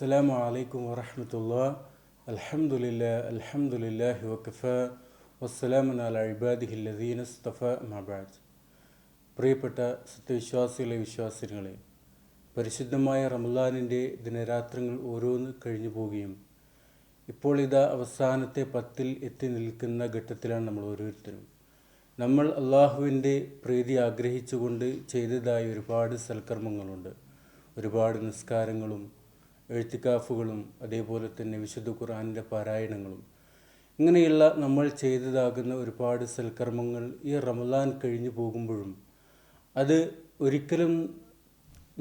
അസ്സലാമു അലൈക്കും വറഹ്മത്തുള്ളാഹി. അൽഹംദുലില്ലാഹി വകഫാ വസ്സലാമുൻ അലാ ഇബാദിഹിൽ ലദീന ഇസ്തഫാ അമ്മാ ബഅദ്. പ്രിയപ്പെട്ട സത്യവിശ്വാസികളെ, വിശ്വാസികളെ, പരിശുദ്ധമായ റമളാനിൻ്റെ ദിനരാത്രങ്ങൾ ഓരോന്ന് കഴിഞ്ഞു പോവുകയും ഇപ്പോൾ ഇതാ അവസാനത്തെ 10 എത്തി നിൽക്കുന്ന ഘട്ടത്തിലാണ് നമ്മൾ ഓരോരുത്തരും. നമ്മൾ അള്ളാഹുവിൻ്റെ പ്രീതി ആഗ്രഹിച്ചുകൊണ്ട് ചെയ്തതായ ഒരുപാട് സൽക്കർമ്മങ്ങളുണ്ട്. ഒരുപാട് നിസ്കാരങ്ങളും എഴുത്തിക്കാഫുകളും അതേപോലെ തന്നെ വിശുദ്ധ ഖുർആനിൻ്റെ പാരായണങ്ങളും, ഇങ്ങനെയുള്ള നമ്മൾ ചെയ്തതാകുന്ന ഒരുപാട് സൽക്കർമ്മങ്ങൾ ഈ റമളാൻ കഴിഞ്ഞു പോകുമ്പോഴും അത് ഒരിക്കലും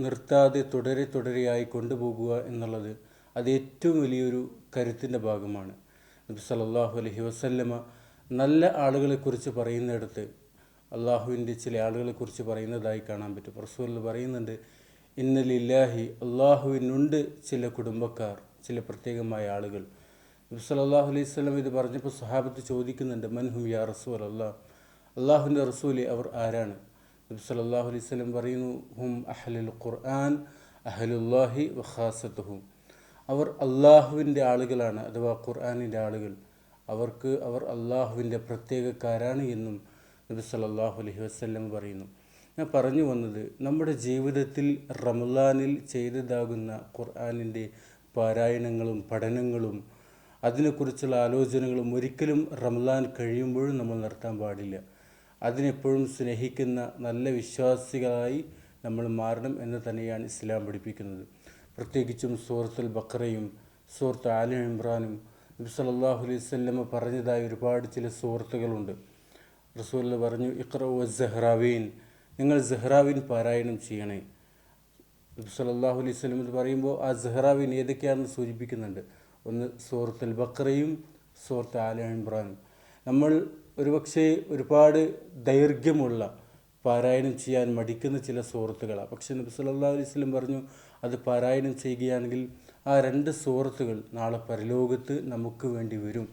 നിർത്താതെ തുടരെയായി കൊണ്ടുപോകുക എന്നുള്ളത് അത് ഏറ്റവും വലിയൊരു കരുത്തിൻ്റെ ഭാഗമാണ്. നബി സല്ലല്ലാഹു അലൈഹി വസല്ലമ നല്ല ആളുകളെക്കുറിച്ച് പറയുന്നിടത്ത് അള്ളാഹുവിൻ്റെ ചില ആളുകളെക്കുറിച്ച് പറയുന്നതായി കാണാൻ പറ്റും. റസൂൽ പറയുന്നുണ്ട്, ഇന്ന ലില്ലാഹി, അള്ളാഹുവിനുണ്ട് ചില കുടുംബക്കാർ, ചില പ്രത്യേകമായ ആളുകൾ. നബി സല്ലല്ലാഹു അലൈഹി വസല്ലം ഇത് പറഞ്ഞപ്പോൾ സ്വഹാബത്ത് ചോദിക്കുന്നുണ്ട്, മൻഹും യാ റസൂൽ അല്ലാഹ്, അള്ളാഹുവിൻ്റെ റസൂലെ അവർ ആരാണ്? നബി സല്ലല്ലാഹു അലൈഹി വസല്ലം പറയുന്നു, ഹും അഹ്ലുൽ ഖുർആൻ അഹ്ലുല്ലാഹി വഖാസത്തുഹു, അവർ അള്ളാഹുവിൻ്റെ ആളുകളാണ്, അഥവാ ഖുർആനിൻ്റെ ആളുകൾ. അവർ അള്ളാഹുവിൻ്റെ പ്രത്യേകക്കാരാണ് എന്നും നബി സല്ലല്ലാഹു അലൈഹി വസല്ലം പറയുന്നു. ഞാൻ പറഞ്ഞു വന്നത്, നമ്മുടെ ജീവിതത്തിൽ റമളാനിൽ ചെയ്തതാകുന്ന ഖുർആനിൻ്റെ പാരായണങ്ങളും പഠനങ്ങളും അതിനെക്കുറിച്ചുള്ള ആലോചനകളും ഒരിക്കലും റമളാൻ കഴിയുമ്പോഴും നമ്മൾ നിർത്താൻ പാടില്ല. അതിനെപ്പോഴും സ്നേഹിക്കുന്ന നല്ല വിശ്വാസികളായി നമ്മൾ മാറണം എന്ന് തന്നെയാണ് ഇസ്ലാം പഠിപ്പിക്കുന്നത്. പ്രത്യേകിച്ചും സൂറത്തുൽ ബഖറയും സൂറത്ത് ആലി ഇമ്രാനും നബി സല്ലല്ലാഹു അലൈഹി വസല്ലം പറഞ്ഞതായ ഒരുപാട് ചില സൂറത്തുകളുണ്ട്. റസൂൽ പറഞ്ഞു, ഇഖ്റഉ വസ്സഹ്റാവീൻ, നിങ്ങൾ സഹ്റാവിൻ പാരായണം ചെയ്യണേ. നബി സല്ലല്ലാഹു അലൈഹി വസല്ലം എന്ന് പറയുമ്പോൾ ആ സഹ്റാവിൻ ഏതൊക്കെയാണെന്ന് സൂചിപ്പിക്കുന്നുണ്ട്. ഒന്ന് സൂറത്തുൽ ബഖറയും സൂറത്ത് ആലി ഇമ്രാനും. നമ്മൾ ഒരുപക്ഷെ ഒരുപാട് ദൈർഘ്യമുള്ള പാരായണം ചെയ്യാൻ മടിക്കുന്ന ചില സൂറത്തുകളാണ്. പക്ഷേ നബി സല്ലല്ലാഹു അലൈഹി വസല്ലം പറഞ്ഞു, അത് പാരായണം ചെയ്യുകയാണെങ്കിൽ ആ 2 സൂറത്തുകൾ നാളെ പരലോകത്ത് നമുക്ക് വേണ്ടി വരും.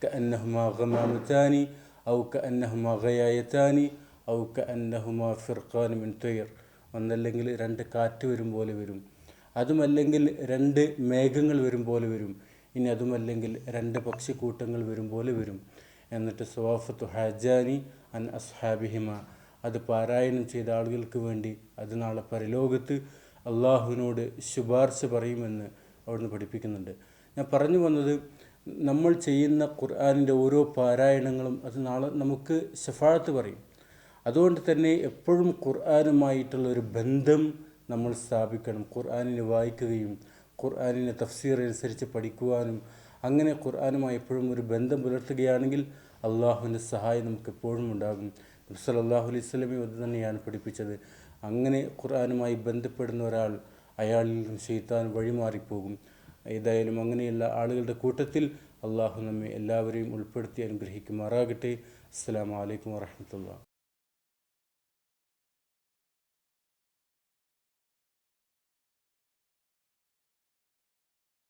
കഅന്നഹുമാ ഗമാമതാനി ഔ കഅന്നഹുമാ ഗയായതാനി ഔ കഅന്നഹുമാ ഫിർഖാൻ മിൻ തയ്ർ, ഒന്നല്ലെങ്കിൽ 2 കാറ്റ് വരും പോലെ വരും, അതുമല്ലെങ്കിൽ 2 മേഘങ്ങൾ വരും പോലെ വരും, ഇനി അതുമല്ലെങ്കിൽ 2 പക്ഷിക്കൂട്ടങ്ങൾ വരും പോലെ വരും. എന്നിട്ട് സവാഫത്തു ഹാജാനി അൻ അസ്ഹാബിഹിമ, അത് പാരായണം ചെയ്ത ആളുകൾക്ക് വേണ്ടി അത് നാളെ പരലോകത്ത് അള്ളാഹുവിനോട് ശുപാർശ പറയുമെന്ന് അവിടുന്ന് പഠിപ്പിക്കുന്നുണ്ട്. ഞാൻ പറഞ്ഞു വന്നത്, നമ്മൾ ചെയ്യുന്ന ഖുർആനിൻ്റെ ഓരോ പാരായണങ്ങളും അത് നാളെ നമുക്ക് ശഫാഅത്ത് പറയും. അതുകൊണ്ട് തന്നെ എപ്പോഴും ഖുർആനുമായിട്ടുള്ള ഒരു ബന്ധം നമ്മൾ സ്ഥാപിക്കണം. ഖുർആനിനെ വായിക്കുകയും ഖുർആനിനെ തഫ്സീർ അനുസരിച്ച് പഠിക്കുവാനും അങ്ങനെ ഖുർആനുമായി എപ്പോഴും ഒരു ബന്ധം പുലർത്തുകയാണെങ്കിൽ അള്ളാഹുവിൻ്റെ സഹായം നമുക്ക് എപ്പോഴും ഉണ്ടാകും. നബി സല്ലല്ലാഹു അലൈഹി വസല്ലം ഇത് തന്നെയാണ് പഠിപ്പിച്ചത്. അങ്ങനെ ഖുർആനുമായി ബന്ധപ്പെടുന്ന ഒരാൾ, അയാളിൽ നിന്നും ശൈത്താൻ വഴിമാറിപ്പോകും. ഏതായാലും അങ്ങനെയുള്ള ആളുകളുടെ കൂട്ടത്തിൽ അള്ളാഹു നമ്മെ എല്ലാവരെയും ഉൾപ്പെടുത്തി അനുഗ്രഹിക്കുമാറാകട്ടെ. അസ്സലാമു അലൈക്കും വറഹ്മത്തുള്ളാഹി.